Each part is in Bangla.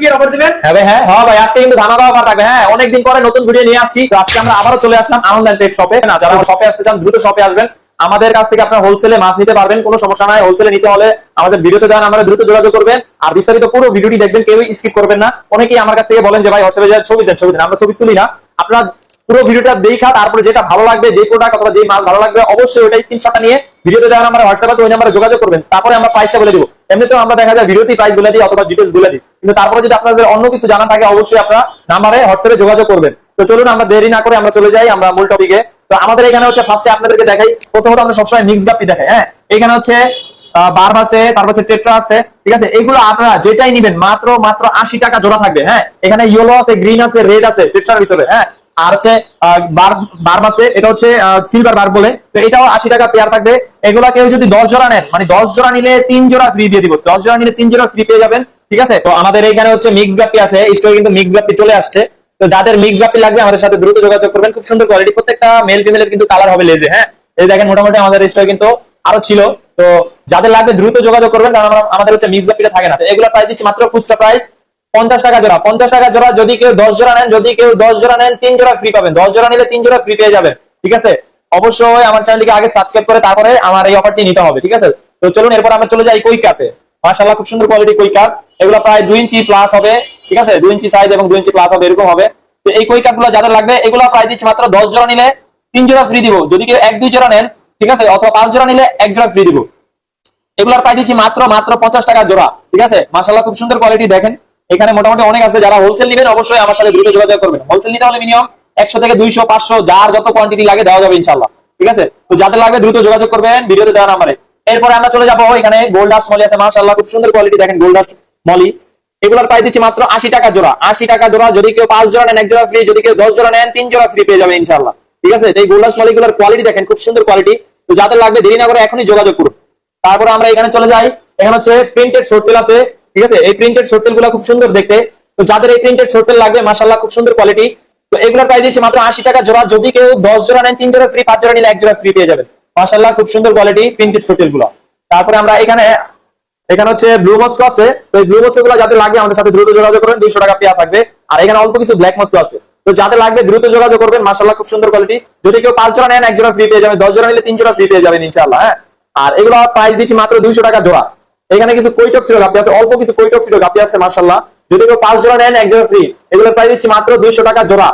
কি অফার দিবেন? হ্যাঁ ভাই, হ্যাঁ হ্যাঁ ভাই, আজকে কিন্তু ধামাকা অফার থাকবে। হ্যাঁ, অনেকদিন পরে নতুন ভিডিও নিয়ে আসছি। তো আজকে আমরা আবারও চলে আসলাম আনন্দ এন্ড পেট শপে। না, যারা শপে আসতে চান দ্রুত শপে আসবেন। আমাদের কাছ থেকে আপনারা হোলসেলে মাছ নিতে পারবেন, কোনো সমস্যা নাই। হোলসেলে নিতে হলে আমাদের ভিডিওতে যান, আমরা দ্রুত যোগাযোগ করবেন। আর বিস্তারিত পুরো ভিডিওটি দেখবেন, কেউই স্কিপ করবেন না। অনেকেই আমার কাছ থেকে বলেন যে ভাই হোয়াটসঅ্যাপে যা ছবি দেন, আমরা ছবি তুলি না। আপনারা পুরো ভিডিওটা দেখা তারপরে যেটা ভালো লাগবে, যে প্রোডাক্ট অথবা যে মাল ভালো লাগবে, অবশ্যই ওটা স্ক্রিনশটটা নিয়ে ভিডিওতে যাওয়ার আমার হোয়াটসঅ্যাপ আছে, ওই নাম্বারে যোগাযোগ করবেন। তারপরে আমরা প্রাইসটা বলে দিব। এমনিতেও আমরা দেখা যায় ভিডিওতেই প্রাইস বলে দিই অথবা ডিটেইলস বলে দিই, কিন্তু তারপরে যদি আপনাদের অন্য কিছু জানা থাকে অবশ্যই আপনারা নাম্বারে হোয়াটসঅ্যাপে যোগাযোগ করবেন। তো চলুন আমরা দেরি না করে আমরা চলে যাই আমরা মূল টপিকে। তো আমাদের এখানে হচ্ছে ফার্স্টে আপনাদেরকে দেখাই, প্রথমত আমরা সবসময় মিক্স গাপ্পি দেখাই। হ্যাঁ, এখানে হচ্ছে বার্ব আছে, তারপর হচ্ছে টেট্রা আছে, ঠিক আছে। এগুলো আপনারা যেটাই নিবেন মাত্র 80 টাকা জোড়া থাকবে। হ্যাঁ, এখানে ইয়েলো আছে, গ্রিন আছে, রেড আছে টেট্রার ভিতরে। হ্যাঁ, আর হচ্ছে বার্ব আছে, এটা হচ্ছে সিলভার বার্ব বলে। তো এটাও 80 টাকা পেয়ার থাকবে। এগুলা কেউ যদি 10 জোড়া নেন, মানে 10 জোড়া নিলে 3 জোড়া ফ্রি দিয়ে দিব। 10 জোড়া নিলে 3 জোড়া ফ্রি পেয়ে যাবেন, ঠিক আছে। তো আমাদের এখানে হচ্ছে মিক্স গাপ্পি আছে, স্টোরে কিন্তু মিক্স গাপ্পি চলে আসছে। তো যাদের মিক্স গাপ্পি লাগবে আমাদের সাথে দ্রুত যোগাযোগ করবেন। খুব সুন্দর কোয়ালিটি, প্রত্যেকটা মেল ফিমেলের কিন্তু কালার হবে লেজে। হ্যাঁ, এই দেখেন মোটামুটি আমাদের স্টোরে কিন্তু আরো ছিল। তো যাদের লাগবে দ্রুত যোগাযোগ করবেন, কারণ আমাদের হচ্ছে মিক্স গাপ্পিটা থাকে না। তো এগুলো প্রাইস দিচ্ছি মাত্র খুচরা প্রাইস 50 টাকা জোড়া। 50 টাকা জোড়া। যদি কেউ 10 জোড়া নেন, যদি কেউ 10 জোড়া নেন 3 জোড়া ফ্রি পাবেন। 10 জোড়া নিলে 3 জোড়া ফ্রি পেয়ে যাবেন, ঠিক আছে। অবশ্যই আমার চ্যানেলটিকে আগে সাবস্ক্রাইব করে তারপরে আমার এই অফারটি নিতে হবে, ঠিক আছে। তো চলুন এরপর আমরা চলে যাই কুইক কাপে। মাশাআল্লাহ, খুব সুন্দর কোয়ালিটি কুইক কাপ। এগুলো প্রায় 2 ইঞ্চি প্লাস হবে, ঠিক আছে। 2 ইঞ্চি সাইজ এবং 2 ইঞ্চি প্লাস হবে, এরকম হবে। তো এই কুইক কাপগুলো যাদের লাগবে, এগুলো প্রায় দিচ্ছি মাত্র 10 জোড়া নিলে 3 জোড়া ফ্রি দিব। যদি কেউ 1-2 জোড়া নেন, ঠিক আছে, অথবা 5 জোড়া নিলে 1 জোড়া ফ্রি দিব। এগুলোর প্রাইস দিচ্ছি মাত্র 50 টাকা জোড়া, ঠিক আছে। মাশাআল্লাহ, খুব সুন্দর কোয়ালিটি দেখেন। এখানে মোটামুটি অনেক আছে। যারা হোলসেল নেবেন অবশ্যই আমার সাথে দ্রুত যোগাযোগ করবেন। হোলসেল নিতে হলে মিনিমাম 100 থেকে 200, 500 যার যত কোয়ান্টিটি লাগে দেওয়া যাবে ইনশাআল্লাহ, ঠিক আছে। তো যাদের লাগবে দ্রুত যোগাযোগ করবেন ভিডিওতে দেওয়া নাম্বারে। এরপরে আমরা চলে যাবো, এখানে গোল্ড ডাস্ট মলি আছে। মাশাআল্লাহ, খুব সুন্দর কোয়ালিটি দেখেন গোল্ড ডাস্ট মলি। এগুলোর প্রাইস দিচ্ছি মাত্র 80 টাকা জোড়া। 80 টাকা জোড়া। যদি কেউ 5 জোড়া নেন 1 জোড়া ফ্রি, যদি কেউ 10 জোড়া নেন 3 জোড়া ফ্রি পেয়ে যাবেন ইনশাআল্লাহ, ঠিক আছে। এই গোল্ড ডাস্ট মলিগুলোর কোয়ালিটি দেখেন, খুব সুন্দর কোয়ালিটি। তো যাদের লাগবে দেরি না করে এখনই যোগাযোগ করুন। তারপরে আমরা এখানে চলে যাই, এখানে হচ্ছে প্রিন্টেড শর্টটেল আছে, ঠিক আছে। এই প্রিন্টেড শর্টটেল গুলো খুব সুন্দর দেখতে। তো যাদের এই প্রিন্টেড শর্টটেল লাগবে মাশাআল্লাহ খুব সুন্দর কোয়ালিটি। তো এগুলোর প্রাইস দিচ্ছি মাত্র 80 টাকা জোড়া। যদি কেউ 10 জোড়া নেন 3 জোড়া ফ্রি, 5 জোড়া নিলে 1 জোড়া ফ্রি পেয়ে যাবেন। মাশাআল্লাহ, খুব সুন্দর কোয়ালিটি প্রিন্টেড শর্টটেল গুলো। তারপরে আমরা এখানে হচ্ছে ব্লু মস্কো আছে। তো এই ব্লু মস্কো গুলো যাদের লাগবে আমাদের সাথে দ্রুত যোগাযোগ করবেন। 200 টাকা পেয়ার থাকবে। আর এখানে অল্প কিছু ব্ল্যাক মস্কো আছে। তো যাদের লাগবে দ্রুত যোগাযোগ করবেন। মাশাআল্লাহ, খুব সুন্দর কোয়ালিটি। যদি কেউ 5 জোড়া নেন 1 জোড়া ফ্রি পেয়ে যাবেন। 10 জোড়া নিলে 3 জোড়া ফ্রি পেয়ে যাবেন ইনশাআল্লাহ। হ্যাঁ, আর এগুলো প্রাইস দিচ্ছি মাত্র 200 টাকা জোড়া। এখানে কিছু কোইটক ছিল গাপ্পি আছে, অল্প কিছু কোইটক ছিল গাপ্পি আছে মাশাআল্লাহ। যদি কেউ 5 জোড়া নেন 1 জোড়া ফ্রি। এগুলোর প্রাইস দিচ্ছি মাত্র 200 টাকা জোড়া।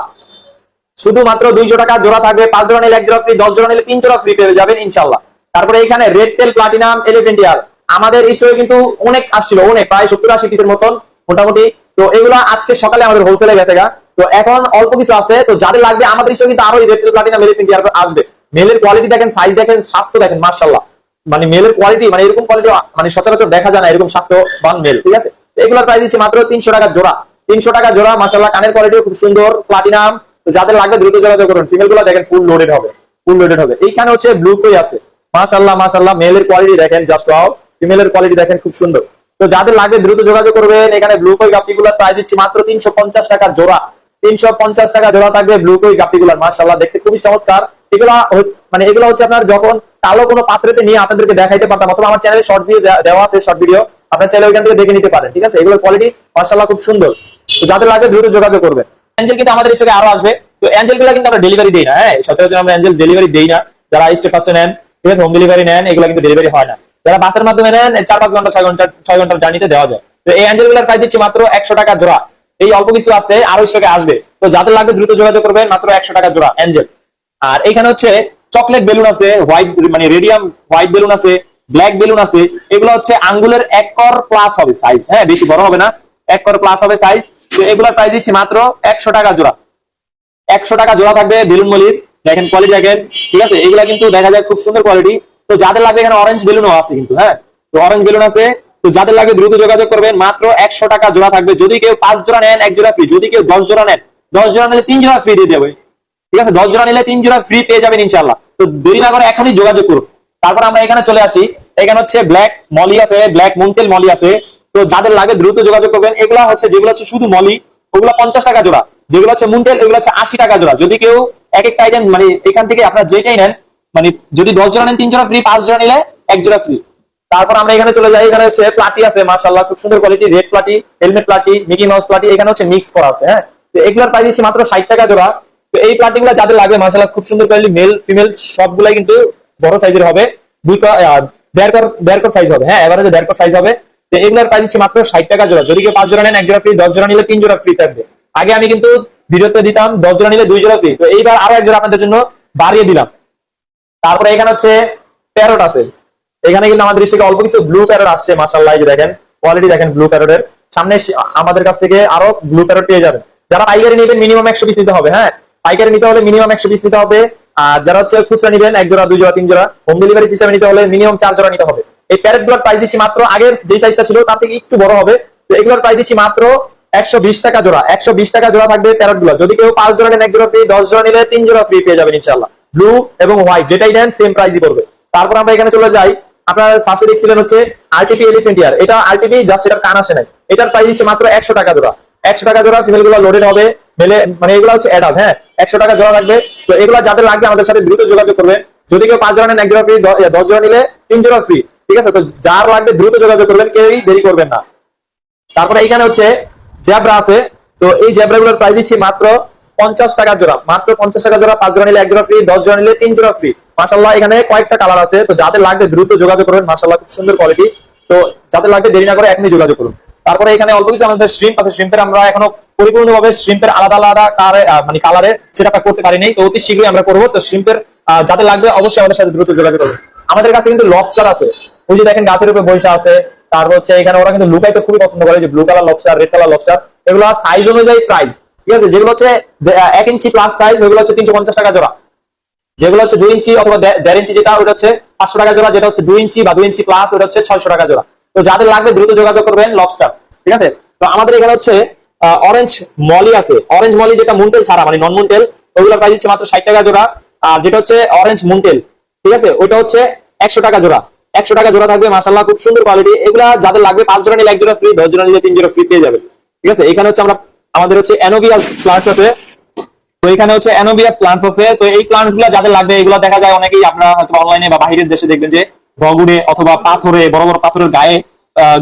শুধুমাত্র 200 টাকা জোড়া থাকবে। 5 জোড়া নিলে 1 জোড়া ফ্রি, 10 জোড়া নিলে 3 জোড়া ফ্রি পেয়ে যাবেন ইনশাআল্লাহ। তারপরে এখানে রেড টেল প্লাটিনাম এলিফ্যান্ট ইয়ার আমাদের স্টোরে কিন্তু অনেক আসছিল, অনেক প্রায় 70-80 পিসের মতন মোটামুটি। তো এগুলো আজকে সকালে আমাদের হোলসেলে গেছে গা। তো এখন অল্প কিছু আছে। তো যাদের লাগবে আমাদের স্টোরে কিন্তু আরো রেড টেল প্লাটিনাম এলিফ্যান্ট ইয়ার আসবে। মেলের কোয়ালিটি দেখেন, সাইজ দেখেন, স্বাস্থ্য দেখেন মাশাআল্লাহ। মানে মেলের কোয়ালিটি, মানে এরকম কোয়ালিটি মানে সচরাচর দেখা যায় না, এরকম স্বাস্থ্যবান মেল, ঠিক আছে। এগুলোর প্রাইস দিচ্ছি মাত্র 300 টাকা জোড়া। 300 টাকা জোড়া। মাশাআল্লাহ, কানের কোয়ালিটিও খুব সুন্দর প্লাটিনাম। তো যাদের লাগবে দ্রুত যোগাযোগ করুন। ফিমেল গুলো দেখেন ফুল লোডেড হবে, ফুল লোডেড হবে। এইখানে হচ্ছে ব্লু কই আছে। মাশাআল্লাহ মাশাআল্লাহ, মেলের কোয়ালিটি দেখেন জাস্ট ওয়াও। ফিমেলের কোয়ালিটি দেখেন খুব সুন্দর। তো যাদের লাগবে দ্রুত যোগাযোগ করবেন। এখানে ব্লু কই গাপ্পিগুলোর প্রাইস দিচ্ছি মাত্র 350 টাকা জোড়া। 350 টাকা জোড়া থাকবে ব্লু কই গাপ্পিগুলোর। মাশাআল্লাহ, দেখতে খুবই চমৎকার। এগুলা মানে এগুলো হচ্ছে আপনার যখন কালো কোনো পাত্রেতে নিয়ে আপনাদেরকে দেখাইতে পারতাম, অথবা আমার চ্যানেলে শর্ট ভিডিও দেওয়া আছে, শর্ট ভিডিও আপনার চাইলে ওইখান থেকে দেখে নিতে পারেন, ঠিক আছে। এগুলোর কোয়ালিটি মাশাআল্লাহ খুব সুন্দর। তো যাদের লাগবে দ্রুত যোগাযোগ করবেন। অ্যাঞ্জেল কিন্তু আমাদের স্টকে আরো আসবে। তো অ্যাঞ্জেল গুলো কিন্তু আমরা ডেলিভারি দেই না। হ্যাঁ, সচরাচর আমরা অ্যাঞ্জেল ডেলিভারি দেই না। যারা স্টেফাসে নেন, ঠিক আছে, হোম ডেলিভারি নেন, এগুলো কিন্তু ডেলিভারি হয় না। যারা বাসের মাধ্যমে নেন 4-5 ঘন্টা 6 ঘন্টার জার্নিতে দেওয়া যায়। তো এই অ্যাঞ্জেল গুলোর প্রাইস দিচ্ছি মাত্র 100 টাকা জোড়া। এই অল্প কিছু আছে, আরো স্টকে আসবে। তো যাদের লাগবে দ্রুত যোগাযোগ করবেন। মাত্র 100 টাকা জোড়া অ্যাঞ্জেল। আর এখানে হচ্ছে চকলেট বেলুন আছে, হোয়াইট মানে রেডিয়াম হোয়াইট বেলুন আছে, ব্ল্যাক বেলুন আছে। এগুলো হচ্ছে আঙ্গুলের 1 কর প্লাস হবে সাইজ। হ্যাঁ, বেশি বড় হবে না, 1 কর প্লাস হবে সাইজ। তো এগুলোর প্রাইস দিচ্ছি মাত্র 100 টাকা জোড়া। 100 টাকা জোড়া থাকবে বেলুন মলির। দেখেন কোয়ালিটি দেখেন, ঠিক আছে। এগুলা কিন্তু দেখা যায় খুব সুন্দর কোয়ালিটি। তো যাদের লাগবে, এখানে অরেঞ্জ বেলুনও আছে কিন্তু। হ্যাঁ, তো অরেঞ্জ বেলুন আছে। তো যাদের লাগবে দ্রুত যোগাযোগ করবেন। মাত্র 100 টাকা জোড়া থাকবে। যদি কেউ 5 জোড়া নেন 1 জোড়া ফ্রি। যদি কেউ 10 জোড়া নেন, 10 জোড়া নিলে 3 জোড়া ফ্রি দিয়ে দেবে, ঠিক আছে। 10 জোড়া নিলে 3 জোড়া ফ্রি পেয়ে যাবেন ইনশাআল্লাহ। তো দেরি না করে এখনই যোগাযোগ করুন। তারপর আমরা এখানে চলে আসি। এখানে হচ্ছে ব্ল্যাক মলি আছে, ব্ল্যাক মুনটেল মলি আছে। তো যাদের লাগবে দ্রুত যোগাযোগ করবেন। এগুলা হচ্ছে যেগুলো হচ্ছে শুধু মলি, ওগুলো 50 টাকা জোড়া। যেগুলো হচ্ছে মুনটেল, এগুলো হচ্ছে 80 টাকা জোড়া। যদি কেউ এক একটা আইটেম মানে এখান থেকে আপনার যেটাই নেন, মানে যদি 10 জোড়া নেন 3 জোড়া ফ্রি, 5 জোড়া নিলে 1 জোড়া ফ্রি। তারপর আমরা এখানে চলে যাই, এখানে হচ্ছে প্লাটি আছে মাশাআল্লাহ, খুব সুন্দর quality, red প্লাটি, helmet প্লাটি, Mickey mouse প্লাটি, এখানে হচ্ছে মিক্স করা আছে। হ্যাঁ, তো এগুলোর প্রাইস দিচ্ছি মাত্র 60 টাকা জোড়া। তো এই প্লাটি গুলো যাদের লাগবে মাশাআল্লাহ, খুব সুন্দর কোয়ালিটি, মেল ফিমেল সবগুলাই কিন্তু বড় সাইজের হবে, 2.5 সাইজ হবে। হ্যাঁ, এভারেজে 1.5 সাইজ হবে। তো এগুলোর প্রাইস দিচ্ছি মাত্র 60 টাকা জোড়া। যদি কেউ 5 জোড়া নেন 1 জোড়া ফ্রি, 10 জোড়া নিলে 3 জোড়া ফ্রি থাকবে। আগে আমি কিন্তু ভিডিওতে দিতাম 10 জোড়া নিলে 2 জোড়া ফ্রি, তো এইবার আরো 1 জোড়া আপনাদের জন্য বাড়িয়ে দিলাম। তারপরে এখানে হচ্ছে প্যারট আছে, এখানে কিন্তু আমাদের দৃষ্টিকে অল্প কিছু ব্লু প্যারট আসছে মাশাআল্লাহ, এই যে দেখেন কোয়ালিটি দেখেন ব্লু প্যারটের। সামনে আমাদের কাছ থেকে আরো ব্লু প্যারট পেয়ে যাবেন। যারা পাইকারি নেবেন মিনিমাম 100 পিস নিতে হবে। হ্যাঁ, পাইকারি নিতে হলে মিনিমাম 100 পিস নিতে হবে। আর যারা হচ্ছে খুচরা নেবেন 1 জোড়া 2 জোড়া 3 জোড়া, হোম ডেলিভারি সিস্টেমে নিতে হলে মিনিমাম 4 জোড়া নিতে হবে। এই প্যারট গুলোর প্রাইস দিচ্ছি মাত্র, আগের যে সাইজটা ছিল তার থেকে একটু বড় হবে। তো এগুলোর প্রাইস দিচ্ছি মাত্র 120 টাকা জোড়া। 120 টাকা জোড়া থাকবে প্যারট গুলো। যদি কেউ 5 জোড়া নেন 1 জোড়া ফ্রি, 10 জোড়া নিলে 3 জোড়া ফ্রি পেয়ে যাবেন ইনশাআল্লাহ। ব্লু এবং হোয়াইট যেটাই নেন সেম প্রাইসই পড়বে। তারপর আমরা এখানে চলে যাই, আপনার ফার্স্টে দেখছিলেন হচ্ছে আরটিপি এলিফ্যান্ট ইয়ার, এটা আরটিপি জাস্ট এটার কান আসে নাই। এটার প্রাইস দিচ্ছে মাত্র 100 টাকা জোড়া। 100 টাকা জোড়া, ফিমেল গুলো লোডেড হবে, মেলে মানে এগুলো হচ্ছে অ্যাডাল্ট। হ্যাঁ, 100 টাকা জোড়া থাকবে। তো এগুলো যাদের লাগবে আমাদের সাথে দ্রুত যোগাযোগ করবেন। যদি কেউ 5 জোড়া নেন 1 জোড়া ফ্রি, 10 জোড়া নিলে 3 জোড়া ফ্রি। ঠিক আছে, তো যার লাগবে দ্রুত যোগাযোগ করবেন, কেউই দেরি করবেন না। তারপরে এইখানে হচ্ছে জ্যাবরা আছে। তো এই জ্যাবরা গুলোর প্রাইস দিচ্ছি মাত্র 50 টাকা জোড়া, মাত্র 50 টাকা জোড়া। 5 জোড়া নিলে 1 জোড়া ফ্রি, 10 জোড়া নিলে 3 জোড়া ফ্রি। মাশাআল্লাহ, এখানে কয়েকটা কালার আছে, তো যাদের লাগবে দ্রুত যোগাযোগ করবেন। মাশাআল্লাহ, খুব সুন্দর কোয়ালিটি। তো যাদের লাগবে দেরি না করে এখনই যোগাযোগ করুন। তারপরে এখানে অল্প কিছু আমাদের শ্রিম্প আছে। শ্রিম্পের আমরা এখনো পরিপূর্ণভাবে শ্রিম্পের আলাদা আলাদা মানে কালারে সেটআপটা করতে পারিনি, তো অতি শীঘ্রই আমরা করবো। তো শ্রিম্পের যাদের লাগবে অবশ্যই আমাদের সাথে দ্রুত যোগাযোগ করুন। আমাদের কাছে কিন্তু লবস্টার আছে, ওই যে দেখেন গাছের উপরে বৈশা আছে। তারপর হচ্ছে এখানে ওরা কিন্তু লুকাইতে খুবই পছন্দ করে, যে blue colour lobster, red colour lobster, এগুলো সাইজ অনুযায়ী প্রাইস। ঠিক আছে, যেগুলো হচ্ছে 1 ইঞ্চি প্লাস সাইজ ওগুলো হচ্ছে 350 টাকা জোড়া। যেগুলো হচ্ছে 2 ইঞ্চি অথবা 1.5 ইঞ্চি যেটা, ওটা হচ্ছে 500 টাকা জোড়া। যেটা হচ্ছে 2 ইঞ্চি বা 2 ইঞ্চি প্লাস ওটা হচ্ছে 600 টাকা জোড়া। তো যাদের লাগবে দ্রুত যোগাযোগ করবেন লবস্টার। ঠিক আছে, তো আমাদের এখানে হচ্ছে অরেঞ্জ মলি আছে। অরেঞ্জ মলি যেটা মুনটেল ছাড়া মানে নন মুনটেল, ওগুলোর প্রাইস হচ্ছে মাত্র 60 টাকা জোড়া। আর যেটা হচ্ছে অরেঞ্জ মুনটেল, ঠিক আছে, ওইটা হচ্ছে 100 টাকা জোড়া। 100 টাকা জোড়া থাকবে মাশাআল্লাহ, খুব সুন্দর কোয়ালিটি। এগুলা যাদের লাগবে 5 জোড়া নিলে 1 জোড়া ফ্রি, 10 জোড়া নিলে 3 জোড়া ফ্রি পেয়ে যাবেন। ঠিক আছে, এখানে হচ্ছে আমাদের হচ্ছে অ্যানোভিয়াস প্লান্টস আছে। তো এখানে হচ্ছে অ্যানোভিয়াস প্লান্টস আছে। তো এই প্লান্টস গুলো যাদের লাগবে, এগুলো দেখা যায় অনেকেই আপনারা হয়তো অনলাইনে বা বাইরের দেশে দেখবেন যে বগুড়ে অথবা পাথরে, বড় বড় পাথরের গায়ে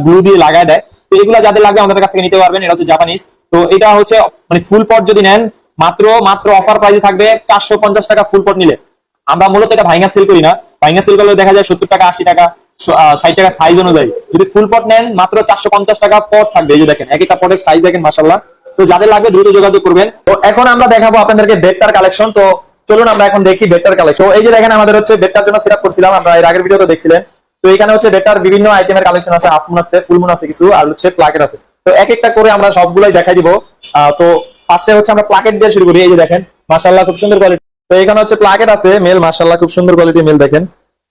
গ্লু দিয়ে লাগায় দেয়। তো এগুলো যাদের লাগবে আমাদের কাছ থেকে নিতে পারবেন। এটা হচ্ছে জাপানিজ। তো এটা হচ্ছে মানে ফুল পট যদি নেন মাত্র অফার প্রাইসে থাকবে 450 টাকা ফুল পট নিলে। আমরা মূলত এটা ভাইঙ্গা সেল করি না, ভাইঙ্গা সেল করলে দেখা যায় 70 টাকা 80 টাকা 60 টাকা সাইজ অনুযায়ী। যদি ফুল পট নেন মাত্র 450 টাকা পট থাকবে। এই যে দেখেন এক একটা পটের সাইজ দেখেন মাশাআল্লাহ। তো যাদের লাগবে দ্রুত যোগাযোগ করবেন। তো এখন আমরা দেখাবো আপনাদেরকে বেডটার কালেকশন। তো চলুন আমরা এখন দেখি বেডটার কালেকশন। এই যে দেখেন আমাদের হচ্ছে বেডটার জন্য সেটআপ করছিলাম, আমরা এর আগের ভিডিওতে দেখছিলেন। তো এখানে হচ্ছে বেডটার বিভিন্ন আইটেমের কালেকশন আছে, হাফ মুন আছে, ফুল মুন আছে কিছু, আর হচ্ছে প্লাকেট আছে। তো এক একটা করে আমরা সবগুলাই দেখাই দিব। তো ফার্স্টে হচ্ছে আমরা প্লাকেট দিয়ে শুরু করি। এই যে দেখেন মাশাআল্লাহ, খুব সুন্দর কোয়ালিটি। তো এখানে হচ্ছে প্লাকেট আছে মেল, মাশাআল্লাহ খুব সুন্দর কোয়ালিটি মেল দেখেন।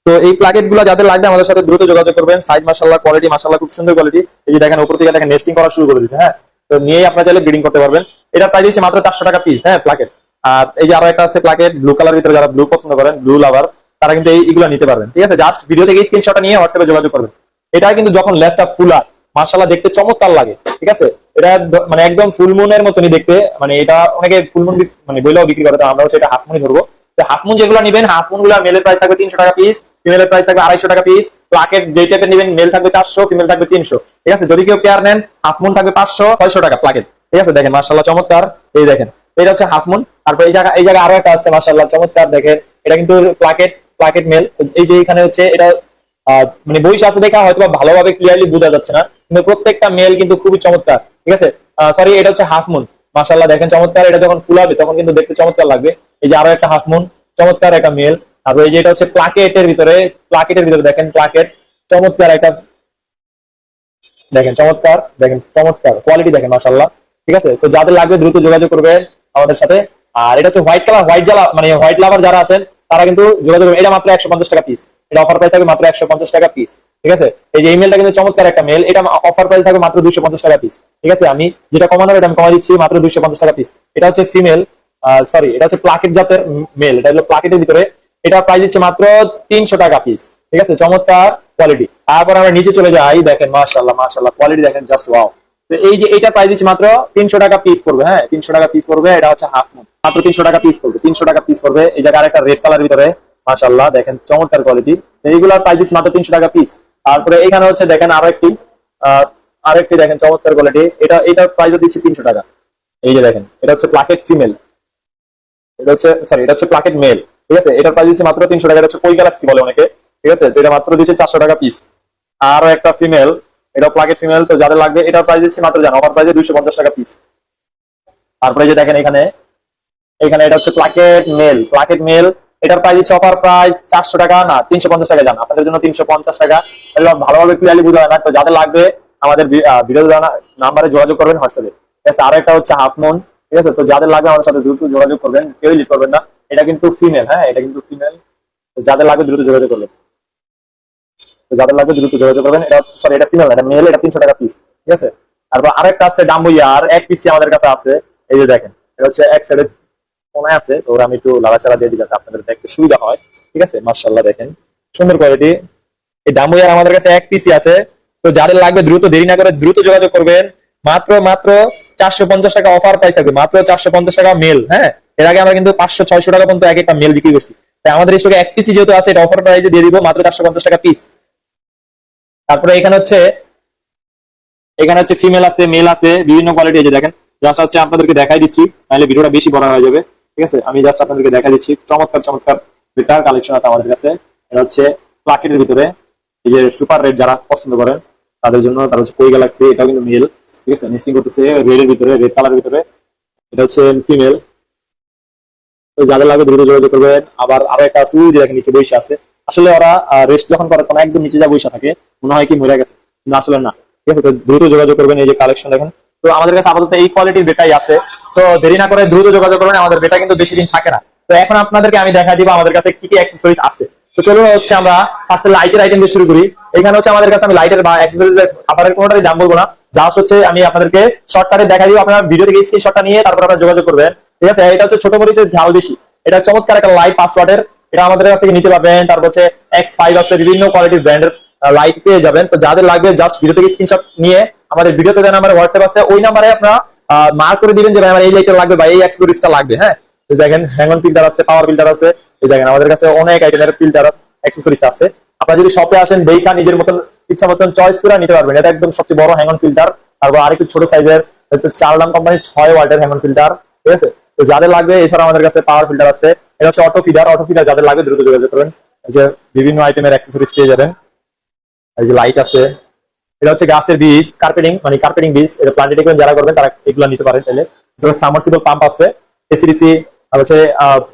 তো এই প্লাকেট গুলো যাদের লাগবে আমাদের সাথে দ্রুত যোগাযোগ করবেন। সাইজ মাশাআল্লাহ, কোয়ালিটি মাশাআল্লাহ খুব সুন্দর কোয়ালিটি। এই যে দেখেন উপর থেকে দেখেন নেস্টিং করা শুরু করে দিয়েছে। হ্যাঁ, তো নিয়েই আপনারা চাইলে ব্রিডিং করতে পারবেন। এটা প্রাইস দিচ্ছে মাত্র 400 টাকা পিস। হ্যাঁ, প্লাকেট। আর এই যে আরো একটা আছে প্লাকেট ব্লু কালার ভিতরে, যারা ব্লু পছন্দ করেন, ব্লু লাভার, তারা কিন্তু এইগুলো নিতে পারবেন। ঠিক আছে, জাস্ট ভিডিও থেকে স্ক্রিনশটটা নিয়ে হোয়াটসঅ্যাপে যোগাযোগ করবেন। এটা কিন্তু যখন লেসটা ফুলা মাশাআল্লাহ দেখতে চমৎকার লাগে। ঠিক আছে, এটা মানে একদম ফুল মুনের মতনই দেখতে। মানে এটা অনেকে ফুল মুন মানে বইলেও বিক্রি করে, তো আমরা হচ্ছে এটা হাফ মুনই ধরবো। তো হাফ মুন যেগুলো নেবেন, হাফ মুন গুলো মেলের প্রাইস থাকবে 300 টাকা পিস, ফিমেলের প্রাইস থাকবে 250 টাকা পিস। প্লাকেট যে টাইপের নেবেন মেল থাকবে 400, ফিমেল থাকবে 300। ঠিক আছে, যদি কেউ পেয়ার নেন হাফ মুন থাকবে 500, 600 টাকা প্লাকেট। ঠিক আছে, দেখেন মাশাআল্লাহ চমৎকার। এই দেখেন এটা হচ্ছে হাফ মুন। তারপর এই জায়গায় আরো একটা আছে মাশাআল্লাহ চমৎকার দেখেন, এটা কিন্তু প্লাকেট মেল। এই যে এখানে হচ্ছে এটা মানে বইস আছে দেখা হয়তো ভালোভাবে ক্লিয়ারলি বোঝা যাচ্ছে না, কিন্তু প্রত্যেকটা মেল কিন্তু খুবই চমৎকার। ঠিক আছে, সরি এটা হচ্ছে হাফ মুন। মাশাআল্লাহ দেখেন চমৎকার। এটা যখন ফুল হবে তখন কিন্তু দেখতে চমৎকার লাগবে। এই যে আরো একটা হাফ মুন, চমৎকার একটা মেল। আর এই যে এটা হচ্ছে প্লাকেটের ভিতরে দেখেন প্লাকেট, চমৎকার একটা দেখেন, চমৎকার কোয়ালিটি দেখেন মাশাআল্লাহ। ঠিক আছে, তো যাদের লাগবে দ্রুত যোগাযোগ করবেন আমাদের সাথে। আর এটা হচ্ছে হোয়াইট কালার, মানে হোয়াইট লাভার যারা আছেন তারা কিন্তু যোগাযোগ করবেন। এটা মাত্র 150 টাকা পিস। এটা অফার প্রাইস থাকবে মাত্র 150 টাকা পিস। ঠিক আছে, এই যে ইমেলটা কিন্তু চমৎকার একটা মেল, এটা অফার প্রাইস থাকবে মাত্র 250 টাকা পিস। ঠিক আছে, আমি যেটা কমানোর এটা আমি কমাই দিচ্ছি মাত্র 250 টাকা পিস। এটা হচ্ছে ফিমেল, সরি এটা হচ্ছে প্লাকেট জাতের মেল। এটা হলো প্লাকেটের ভিতরে, এটা প্রাইস দিচ্ছে মাত্র 300 টাকা পিস। ঠিক আছে, চমৎকার কোয়ালিটি। তারপর আমরা নিচে চলে যাই, দেখেন মাশাআল্লাহ কোয়ালিটি দেখেন, জাস্ট ওয়াও। তো এই যে এটা প্রাইস দিচ্ছে মাত্র 300 টাকা পিস পড়বে। হ্যাঁ, 300 টাকা পিস পড়বে। এটা হচ্ছে হাফ মুন, মাত্র 300 টাকা পিস পড়বে। 300 টাকা পিস পড়বে। এই জায়গায় আরেকটা রেড কালার ভিতরে মাশাআল্লাহ দেখেন চমৎকার কোয়ালিটি। এইগুলোর প্রাইস দিচ্ছে মাত্র 300 টাকা পিস। তারপরে এখানে হচ্ছে দেখেন আরেকটি দেখেন চমৎকার কোয়ালিটি, এটার প্রাইস দিচ্ছি 300 টাকা। এই যে দেখেন, এটা হচ্ছে প্লাকেট ফিমেল, এটা হচ্ছে প্লাকেট মেল, ঠিক আছে। এটার প্রাইস দিচ্ছি মাত্র 300 টাকা। এটা হচ্ছে কই গ্যালাক্সি বলে অনেকে, ঠিক আছে। তো এটা মাত্র দিচ্ছে 400 টাকা পিস। আরো একটা ফিমেল, এটা প্লাকেট ফিমেল, তো যাদের লাগবে এটার প্রাইস দিচ্ছি মাত্র জানো অফার প্রাইসে 250 টাকা পিস। তারপরে যে দেখেন এখানে এটা হচ্ছে প্লাকেট মেল, এটার প্রাইস দিচ্ছে অফার প্রাইস 400 টাকা না 350 টাকা জান, আপনাদের জন্য 350 টাকা। ভালোভাবে ক্লিয়ারলি বোঝা হয় না, তো যাদের লাগবে আমাদের ভিডিও নাম্বারে যোগাযোগ করবেন হোয়াটসঅ্যাপে, ঠিক আছে। আর একটা হচ্ছে হাফ মুন, ঠিক আছে। তো যাদের লাগবে আমাদের সাথে দ্রুত যোগাযোগ করবেন, কেউই লিট করবেন না। এটা কিন্তু ফিমেল, হ্যাঁ এটা কিন্তু ফিমেল, যাদের লাগবে দ্রুত যোগাযোগ করবেন, এটা ফিমেল, এটা মেল, এটা 300 টাকা পিস, ঠিক আছে। তারপর আরেকটা আছে ডাম্বুইয়ার, এক পিসি আমাদের কাছে আছে। এই যে দেখেন, এটা হচ্ছে এক সাইডে কোনায় আছে, তো ওরা আমি একটু লাড়াচাড়া দিয়ে দিই যাতে আপনাদের দেখতে সুবিধা হয়, ঠিক আছে। মাশাআল্লাহ দেখেন সুন্দর কোয়ালিটি। এই ডাম্বুইয়ার আমাদের কাছে এক পিসি আছে, তো যাদের লাগবে দ্রুত দেরি না করে দ্রুত যোগাযোগ করবেন। মাত্র 450 টাকা অফার প্রাইস থাকবে, মাত্র 450 টাকা মেল, হ্যাঁ। এর আগে আমরা কিন্তু 500-600 টাকা পর্যন্ত এক একটা মেল বিক্রি করছি, তাই আমাদের স্টকে এক পিসি যেহেতু আছে এটা অফার প্রাইসে দিয়ে দিব মাত্র 450 টাকা পিস। তারপরে এখানে হচ্ছে ফিমেল আছে, মেল আছে, বিভিন্ন কোয়ালিটি। এই যে দেখেন, জাস্ট হচ্ছে আপনাদেরকে দেখাই দিচ্ছি, তাহলে ভিডিওটা বেশি বড় হয়ে যাবে, ঠিক আছে। আমি জাস্ট আপনাদেরকে দেখাই দিচ্ছি, চমৎকার বেটার কালেকশন আছে আমাদের কাছে। এটা হচ্ছে প্লাকেটের ভিতরে, এই যে সুপার রেড যারা পছন্দ করেন তাদের জন্য। তার হচ্ছে কই গ্যালাক্সি, এটাও কিন্তু মেল, ঠিক আছে। নেস্টিং করতেছে রেডের ভিতরে, রেড কালারের ভিতরে, এটা হচ্ছে ফিমেল। তো যাদের লাগবে দ্রুত যোগাযোগ করবেন। আবার আরো একটা আছে, যে দেখেন নিচে বৈশা আছে, আসলে ওরা রেস্ট যখন করে তখন একদম নিচে যা বৈশা থাকে, মনে হয় কি মরে গেছে, না আসলে না, ঠিক আছে। তো দ্রুত যোগাযোগ করবেন। এই যে কালেকশন দেখেন, তো আমাদের কাছে আপাতত এই কোয়ালিটির বেটাই আছে, তো দেরি না করে দ্রুত যোগাযোগ করবেন, আমাদের বেটা কিন্তু বেশি দিন থাকে না। তো এখন আপনাদেরকে আমি দেখা দিব আমাদের কাছে কি কি অ্যাক্সেসরিজ আছে। তো চলুন হচ্ছে আমরা ফার্স্টে লাইটের আইটেম দিয়ে শুরু করি। এখানে হচ্ছে আমাদের কাছে আমি লাইটের বা অ্যাক্সেসরিজের খাবারের কোনোটারই দাম বলবো না, জাস্ট হচ্ছে আমি আপনাদেরকে শর্টকাটে দেখা দিব, আপনারা ভিডিও থেকে স্ক্রিনশটটা নিয়ে তারপর আপনারা যোগাযোগ করবেন, ঠিক আছে। এটা হচ্ছে ছোট মরিচের ঝাল বেশি, এটা চমৎকার একটা লাইট 5 ওয়াটের, এটা আমাদের কাছ থেকে নিতে পারবেন। তারপর হচ্ছে X5 আছে, বিভিন্ন কোয়ালিটির ব্র্যান্ডের লাইট পেয়ে যাবেন। তো যাদের লাগবে জাস্ট ভিডিও থেকে স্ক্রিনশট নিয়ে আমাদের ভিডিওতে দেন, আমার হোয়াটসঅ্যাপ আছে, ওই নাম্বারে আপনারা মার্ক করে দিবেন যে ভাই আমার এই লাইটটা লাগবে বা এই অ্যাক্সেসরিজটা লাগবে, হ্যাঁ। তো দেখেন হ্যাঙ্গন ফিল্টার আছে, পাওয়ার ফিল্টার আছে, এই দেখেন আমাদের কাছে অনেক আইটেমের ফিল্টার অ্যাক্সেসরিজ আছে। আপনারা যদি শপে আসেন দেখা নিজের মতন ইচ্ছা মতন চয়েস করে নিতে পারবেন। এটা একদম সবচেয়ে বড় হ্যাঙ্গন ফিল্টার, তারপর আরেকটু ছোট সাইজের হচ্ছে চার্লাম কোম্পানির 6 ওয়াটের হ্যাঙ্গন ফিল্টার, ঠিক আছে। তো যাদের লাগবে, এছাড়া আমাদের কাছে পাওয়ার ফিল্টার আছে, এটা হচ্ছে অটো ফিডার, যাদের লাগবে দ্রুত যোগাযোগ করবেন। এই যে বিভিন্ন আইটেমের অ্যাক্সেসরিজ পেয়ে যাবেন। এই যে লাইট আছে, এটা হচ্ছে গাছের বীজ, কার্পেটিং বীজ, এটা প্লান্টেটিং যারা করবেন তারা এগুলো নিতে পারেন চাইলে। সাবমার্সিবল পাম্প আছে, এসিডিসি হচ্ছে,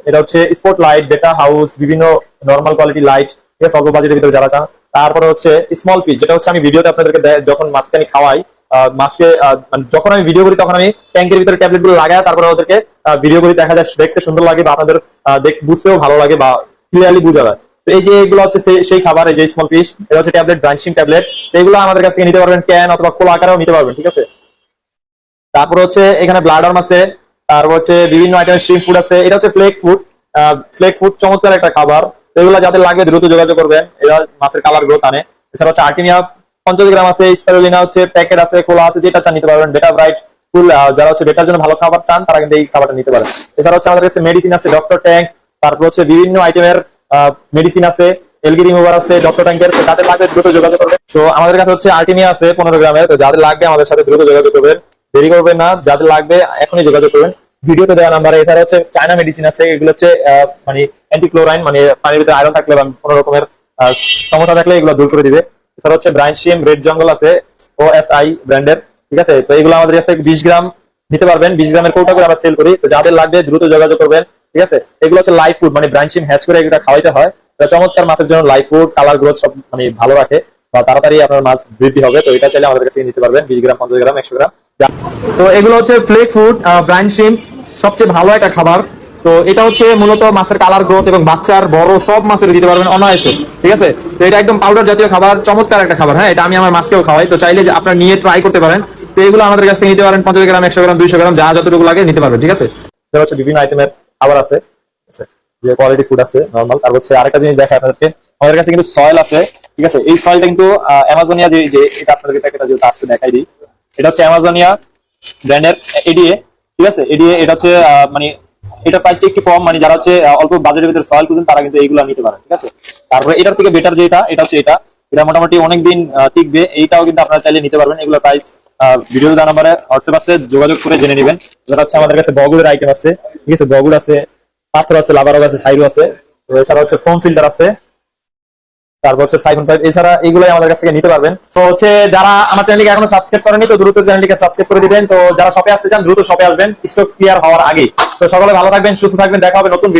এটা হচ্ছে স্পট লাইট, ডেটা হাউস, বিভিন্ন নরমাল কোয়ালিটি লাইট, ঠিক আছে, অল্প বাজেটের ভিতরে যারা চান। তারপরে হচ্ছে স্মল ফিশ, যেটা হচ্ছে আমি ভিডিওতে আপনাদেরকে যখন মাছকে আমি খাওয়াই, মাছকে যখন আমি ভিডিও করি তখন আমি ট্যাঙ্কের ভিতরে ট্যাবলেট গুলো লাগাই, তারপরে ওদেরকে ভিডিও করি, দেখা যায় দেখতে সুন্দর লাগে বা আপনাদের বুঝতেও ভালো লাগে বা ক্লিয়ারলি বোঝা যায়। তো এই যে এগুলো হচ্ছে সেই খাবার, এই যে স্মল ফিশ, এটা হচ্ছে ট্যাবলেট, ব্রাঞ্চিং ট্যাবলেট, এগুলো আমাদের কাছ থেকে নিতে পারবেন, ক্যান অথবা খোলা আকারেও নিতে পারবেন, ঠিক আছে। তারপর হচ্ছে এখানে ব্লাডার্ম আছে, তারপর হচ্ছে বিভিন্ন আইটেমের স্ট্রিম ফুড আছে, এটা হচ্ছে ফ্লেক ফুড চমৎকার একটা খাবার। তো এগুলো যাদের লাগবে দ্রুত যোগাযোগ করবেন, এরা মাছের কালার গ্রোথ আনে। এছাড়া হচ্ছে আর্টিমিয়া 50 গ্রাম আছে, স্পারুলিনা হচ্ছে প্যাকেট আছে, খোলা আছে, যেটা চান নিতে পারবেন। বেটা ব্রাইট ফুল, যারা হচ্ছে বেটার জন্য ভালো খাবার চান তারা কিন্তু এই খাবারটা নিতে পারেন। এছাড়া হচ্ছে আমাদের কাছে মেডিসিন আছে, ডক্টর ট্যাঙ্ক, তারপর হচ্ছে বিভিন্ন আইটেমের মেডিসিন আছে, এলগি রিমুভার আছে, ডক্টর ট্যাঙ্কের, তো যাদের লাগবে দ্রুত যোগাযোগ করবেন। তো আমাদের কাছে হচ্ছে আর্টিমিয়া আছে 15 গ্রামের, তো যাদের লাগবে আমাদের সাথে দ্রুত যোগাযোগ করবেন, দেরি করবেন না, যাদের লাগবে এখনই যোগাযোগ করবেন ভিডিওতে দেওয়া নাম্বারে। এছাড়া হচ্ছে চায়না মেডিসিন আছে, এগুলো হচ্ছে মানে অ্যান্টিক্লোরাইন, মানে পানির ভিতরে আয়রন থাকলে বা কোনো রকমের সমস্যা থাকলে এগুলো দূর করে দিবে। এছাড়া হচ্ছে ব্রাইনশিম রেড জঙ্গল আছে, OSI ব্র্যান্ডের, ঠিক আছে। তো এগুলো আমাদের কাছে 20 গ্রাম নিতে পারবেন, 20 গ্রামের কৌটা করে আমরা সেল করি। তো যাদের লাগবে দ্রুত যোগাযোগ করবেন, ঠিক আছে। এগুলো হচ্ছে লাইফ ফুড, মানে ব্রাইনশিম হ্যাচ করে এটা খাওয়াইতে হয়, এটা চমৎকার মাছের জন্য লাইফ ফুড, কালার গ্রোথ সব মানে ভালো রাখে বা তাড়াতাড়ি আপনার মাছ বৃদ্ধি হবে। তো এটা চাইলে আমাদের কাছে নিতে পারবেন, 20 গ্রাম, 50 গ্রাম, 100 গ্রাম। তো এগুলো হচ্ছে ফ্লেক ফুড, ব্রাইনশিম সবচেয়ে ভালো একটা খাবার। তো এটা হচ্ছে মূলত মাছের কালার গ্রোথ এবং বাচ্চার বড় সব মাছের দিতে পারবেন অনায়াসে, ঠিক আছে। তো এটা একদম পাউডার জাতীয় খাবার, চমৎকার একটা খাবার, হ্যাঁ। এটা আমি আমার মাছকেও খাওয়াই, তো চাইলে যে আপনারা নিয়ে ট্রাই করতে পারেন। তো এগুলো আমাদের কাছ থেকে নিতে পারেন 50 গ্রাম, 100 গ্রাম, 200 গ্রাম, যা যতটুকু লাগে নিতে পারবেন, ঠিক আছে। এটা হচ্ছে বিভিন্ন আইটেমের খাবার আছে, যে কোয়ালিটি ফুড আছে নরমাল। তারপর হচ্ছে আরেকটা জিনিস দেখায় আপনাদেরকে, আমাদের কাছে কিন্তু সয়েল আছে, ঠিক আছে। এই সয়েলটা কিন্তু অ্যামাজনিয়া, যে এটা আপনাদেরকে প্যাকেটটা যেটা আসছে দেখাই দিই, এটা হচ্ছে অ্যামাজনিয়া ব্র্যান্ডের এডিএ, ঠিক আছে। এডিএ এটা হচ্ছে মানে এটা প্রাইসটা একটু কম, মানে যারা হচ্ছে অল্প বাজেটের ভিতরে সয়েল খুঁজেন তারা কিন্তু এইগুলো নিতে পারে, ঠিক আছে। তারপরে এটার থেকে বেটার যেটা, এটা হচ্ছে এটা এটা মোটামুটি অনেকদিন টিকবে। এইটাও কিন্তু আপনারা চাইলে নিতে পারবেন। এগুলো প্রাইস ভিডিও দেওয়া নাম্বারে হোয়াটসঅ্যাপ আছে, যোগাযোগ করে জেনে নেবেন। যেটা হচ্ছে আমাদের কাছে বগুড়ের আইটেম আছে, ঠিক আছে, বগুড় আছে, পাথর আছে, লাভারক আছে, সাইরো আছে, তো এছাড়া হচ্ছে ফোম ফিল্টার আছে, তারপর হচ্ছে সাইফন পাইপ, এছাড়া এগুলোই আমাদের কাছ থেকে নিতে পারবেন। তো হচ্ছে যারা আমার চ্যানেলকে এখনো সাবস্ক্রাইব করেনি, তো দ্রুত চ্যানেলটিকে সাবস্ক্রাইব করে দিবেন। তো যারা শপে আসতে চান দ্রুত শপে আসবেন, স্টক ক্লিয়ার হওয়ার আগে। তো সকলে ভালো থাকবেন, সুস্থ থাকবেন, দেখা হবে নতুন ভিডিও।